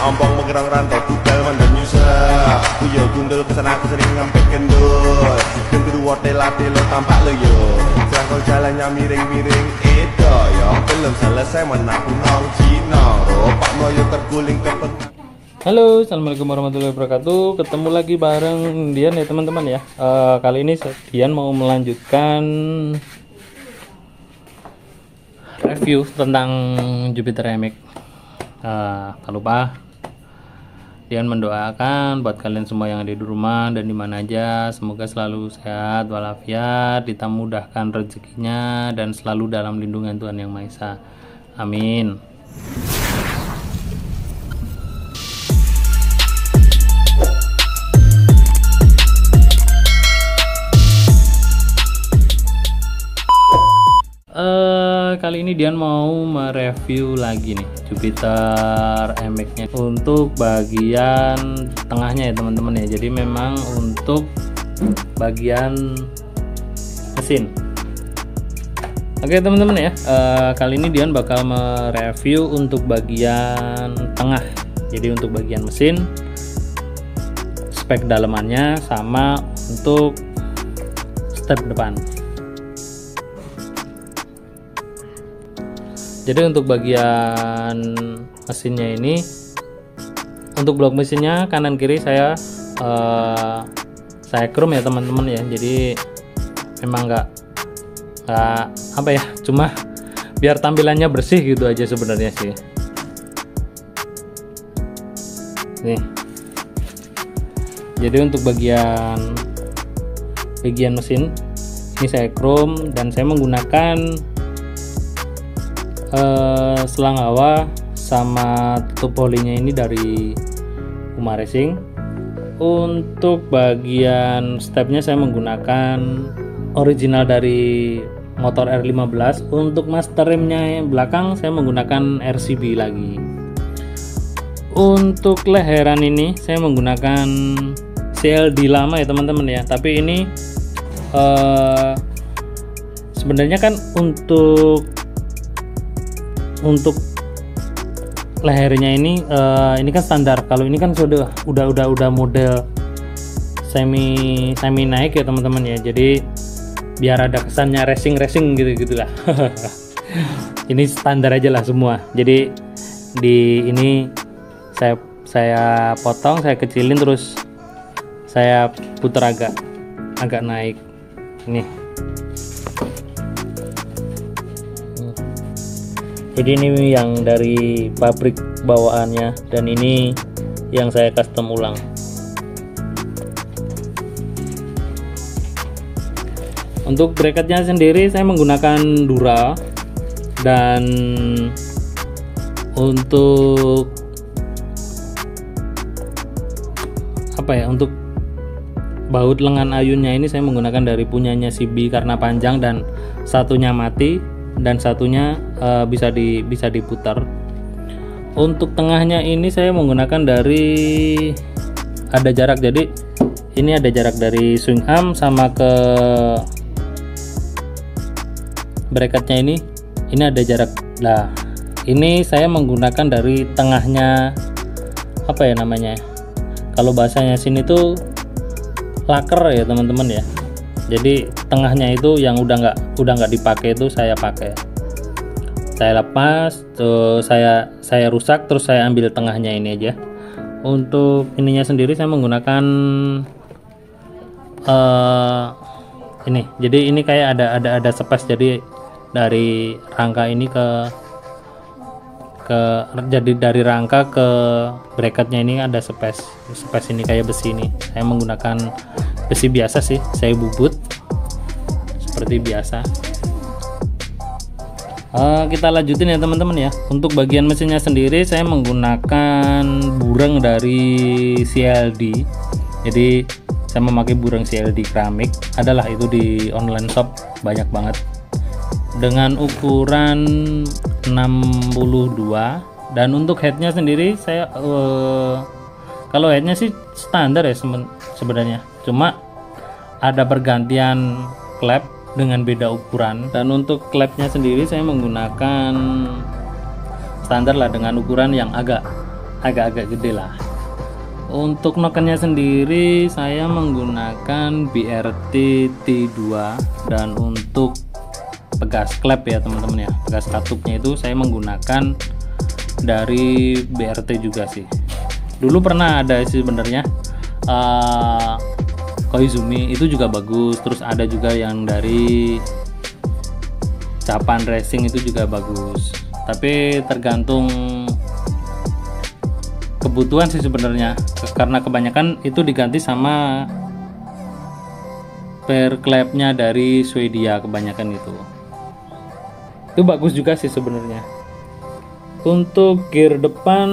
ompong mengerang rantau tugal mandan nyusah. Kuyo gundul kesana sering ngampek kendul. Gendru tela-telo tampak lo yo. Serangkau jalannya miring-miring itu yo. Belum selesai menaku nong Cina. Ropak moyo terguling kepet. Halo, assalamualaikum warahmatullahi wabarakatuh. Ketemu lagi bareng Dian ya teman-teman ya. Kali ini Dian mau melanjutkan review tentang Jupiter MX. Tak lupa Dian mendoakan buat kalian semua yang ada di rumah dan di mana aja, semoga selalu sehat walafiat, dimudahkan rezekinya dan selalu dalam lindungan Tuhan Yang Maha Esa. Amin. Kali ini Dian mau mereview lagi nih Jupiter MX nya untuk bagian tengahnya ya teman-teman ya. Jadi memang untuk bagian mesin. Oke teman-teman ya, kali ini Dian bakal mereview untuk bagian tengah. Jadi untuk bagian mesin, spek dalamannya sama untuk step depan. Jadi untuk bagian mesinnya ini, untuk blok mesinnya kanan kiri saya chrome ya teman-teman ya. Jadi memang nggak apa ya, cuma biar tampilannya bersih gitu aja sebenarnya sih. Nih. Jadi untuk bagian mesin ini saya chrome dan saya menggunakan selang hawa sama tutup holinya ini dari Uma Racing. Untuk bagian stepnya saya menggunakan original dari motor R15. Untuk master remnya yang belakang saya menggunakan RCB lagi. Untuk leheran ini saya menggunakan CLD lama ya teman-teman ya, tapi ini sebenarnya kan untuk lehernya ini kan standar. Kalau ini kan sudah udah model semi naik ya teman-teman ya. Jadi biar ada kesannya racing gitu lah. Ini standar aja lah semua. Jadi di ini saya potong, saya kecilin, terus saya putar agak naik. Nih. Jadi ini yang dari pabrik bawaannya dan ini yang saya custom ulang. Untuk bracketnya sendiri saya menggunakan Dura, dan untuk untuk baut lengan ayunnya ini saya menggunakan dari punyanya CB karena panjang dan satunya mati dan satunya bisa diputar. Untuk tengahnya ini saya menggunakan dari ada jarak, jadi ini ada jarak dari swing arm sama ke bracketnya ini ada jarak. Nah ini saya menggunakan dari tengahnya, apa ya namanya, kalau bahasanya sini tuh laker ya teman-teman ya. Jadi tengahnya itu yang udah nggak dipakai itu saya pakai, saya lepas, terus saya rusak, terus saya ambil tengahnya ini aja. Untuk ininya sendiri saya menggunakan ini. Jadi ini kayak ada space, jadi dari rangka ini jadi dari rangka ke bracketnya ini ada space ini kayak besi ini. Saya menggunakan besi biasa sih, saya bubut seperti biasa. Kita lanjutin ya teman-teman ya. Untuk bagian mesinnya sendiri saya menggunakan bureng dari CLD. Jadi saya memakai bureng CLD keramik, adalah itu di online shop banyak banget, dengan ukuran 62. Dan untuk headnya sendiri saya kalau headnya sih standar ya sebenarnya, cuma ada pergantian klep dengan beda ukuran. Dan untuk klepnya sendiri saya menggunakan standar lah dengan ukuran yang agak agak-agak gede lah. Untuk nokennya sendiri saya menggunakan BRT T2, dan untuk pegas klep ya teman-teman ya, pegas katupnya itu saya menggunakan dari BRT juga sih. Dulu pernah ada sih sebenarnya Koizumi itu juga bagus, terus ada juga yang dari Japan Racing itu juga bagus, tapi tergantung kebutuhan sih sebenarnya, karena kebanyakan itu diganti sama per klepnya dari Swedia kebanyakan itu bagus juga sih sebenarnya. Untuk gear depan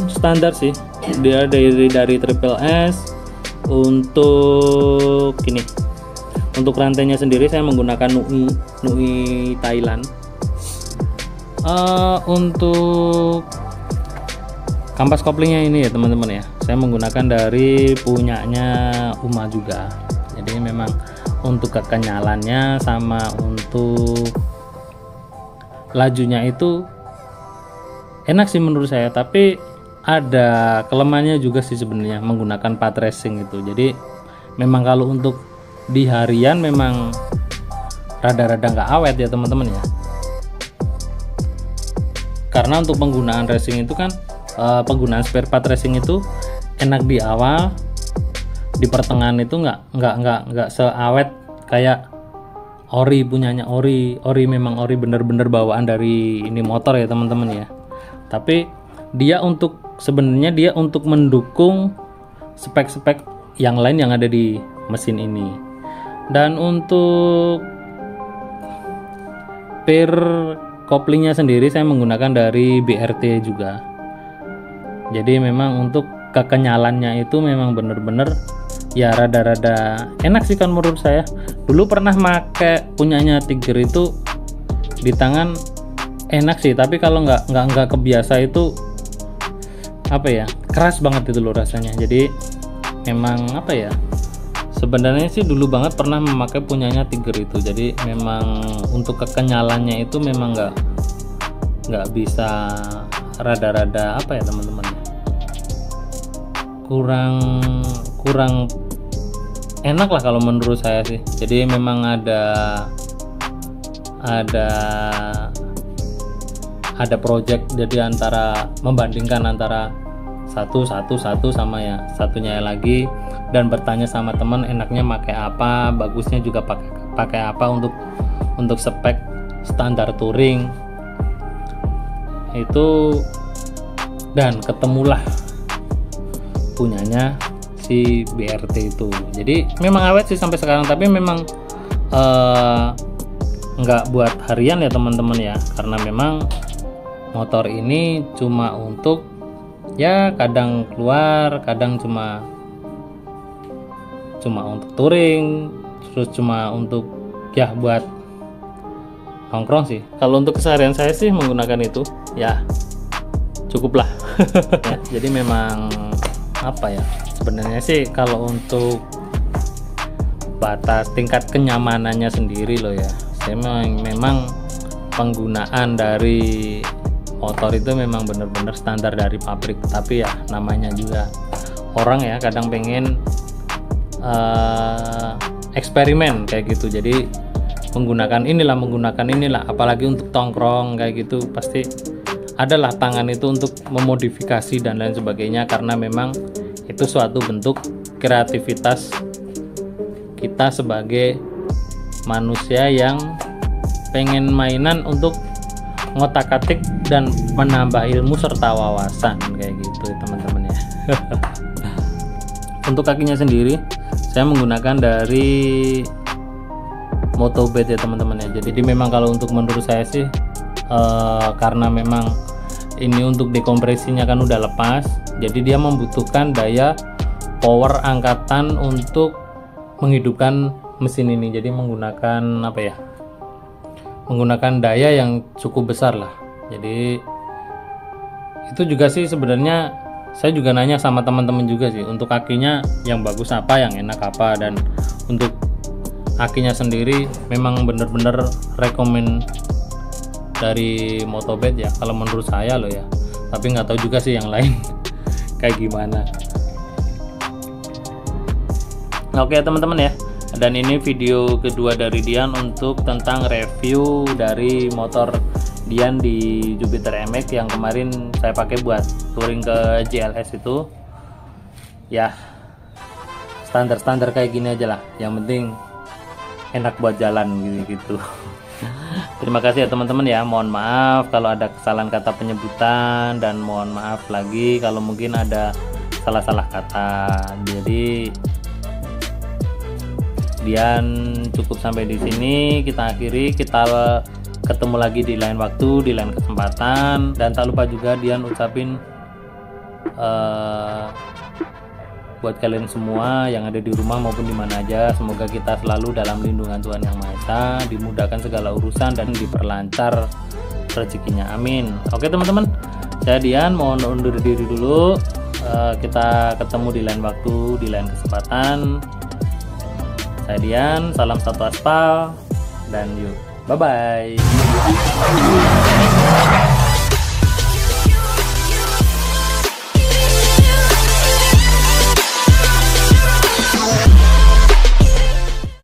standar sih, dia dari Triple S. Untuk rantainya sendiri saya menggunakan Nui Thailand. Untuk kampas koplingnya ini ya teman-teman ya, saya menggunakan dari punyanya Uma juga. Jadi memang untuk kekenyalannya sama untuk lajunya itu enak sih menurut saya, tapi ada kelemahannya juga sih sebenarnya menggunakan part racing itu. Jadi memang kalau untuk di harian memang rada-rada nggak awet ya teman-teman ya, karena untuk penggunaan racing itu kan penggunaan spare part racing itu enak di awal, di pertengahan itu nggak seawet kayak ori punyanya ori memang ori bener-bener bawaan dari ini motor ya teman-teman ya. Tapi dia sebenarnya dia untuk mendukung spek-spek yang lain yang ada di mesin ini. Dan untuk per koplingnya sendiri saya menggunakan dari BRT juga. Jadi memang untuk kekenyalannya itu memang bener-bener ya rada-rada enak sih kan menurut saya. Dulu pernah make punyanya Tiger itu di tangan enak sih, tapi kalau nggak kebiasa itu apa ya, keras banget itu loh rasanya. Jadi memang apa ya, sebenarnya sih dulu banget pernah memakai punyanya Tiger itu. Jadi memang untuk kekenyalannya itu memang nggak bisa, rada-rada apa ya teman-teman, kurang enak lah kalau menurut saya sih. Jadi memang ada project, jadi membandingkan antara satu sama ya satunya lagi, dan bertanya sama teman enaknya pakai apa, bagusnya juga pakai apa untuk spek standar touring itu, dan ketemulah punyanya si BRT itu. Jadi memang awet sih sampai sekarang, tapi memang nggak buat harian ya teman-teman ya, karena memang motor ini cuma untuk ya kadang keluar, kadang cuma untuk touring, terus cuma untuk ya buat nongkrong sih. Kalau untuk keseharian saya sih menggunakan itu ya cukup lah. Ya, jadi memang apa ya, sebenarnya sih kalau untuk batas tingkat kenyamanannya sendiri loh ya, saya memang penggunaan dari motor itu memang benar-benar standar dari pabrik. Tapi ya namanya juga orang ya kadang pengen eksperimen kayak gitu, jadi menggunakan inilah, apalagi untuk tongkrong kayak gitu pasti adalah tangan itu untuk memodifikasi dan lain sebagainya, karena memang itu suatu bentuk kreativitas kita sebagai manusia yang pengen mainan untuk ngotak-atik dan menambah ilmu serta wawasan kayak gitu teman-teman ya. Untuk kakinya sendiri saya menggunakan dari Motobed ya teman-teman ya. Jadi memang kalau untuk menurut saya sih karena memang ini untuk dekompresinya kan udah lepas, jadi dia membutuhkan daya power angkatan untuk menghidupkan mesin ini. Jadi menggunakan apa ya, menggunakan daya yang cukup besar lah. Jadi itu juga sih sebenarnya saya juga nanya sama teman-teman juga sih, untuk kakinya yang bagus apa, yang enak apa. Dan untuk kakinya sendiri memang bener-bener rekomen dari Motobed ya kalau menurut saya loh ya, tapi nggak tahu juga sih yang lain. kayak gimana. Oke teman-teman ya, dan ini video kedua dari Dian untuk tentang review dari motor Dian di Jupiter MX yang kemarin saya pakai buat touring ke JLS itu. Ya standar-standar kayak gini aja lah, yang penting enak buat jalan gitu. Terima kasih ya teman-teman ya, mohon maaf kalau ada kesalahan kata penyebutan, dan mohon maaf lagi kalau mungkin ada salah-salah kata. Jadi Dian cukup sampai di sini, kita akhiri, kita ketemu lagi di lain waktu, di lain kesempatan. Dan tak lupa juga Dian ucapin buat kalian semua yang ada di rumah maupun di mana aja, semoga kita selalu dalam lindungan Tuhan Yang Maha Esa, dimudahkan segala urusan dan diperlancar rezekinya, amin. Oke teman-teman, saya Dian mohon undur diri dulu. Kita ketemu di lain waktu, di lain kesempatan. Saya Dian, salam satu aspal, dan yuk bye bye.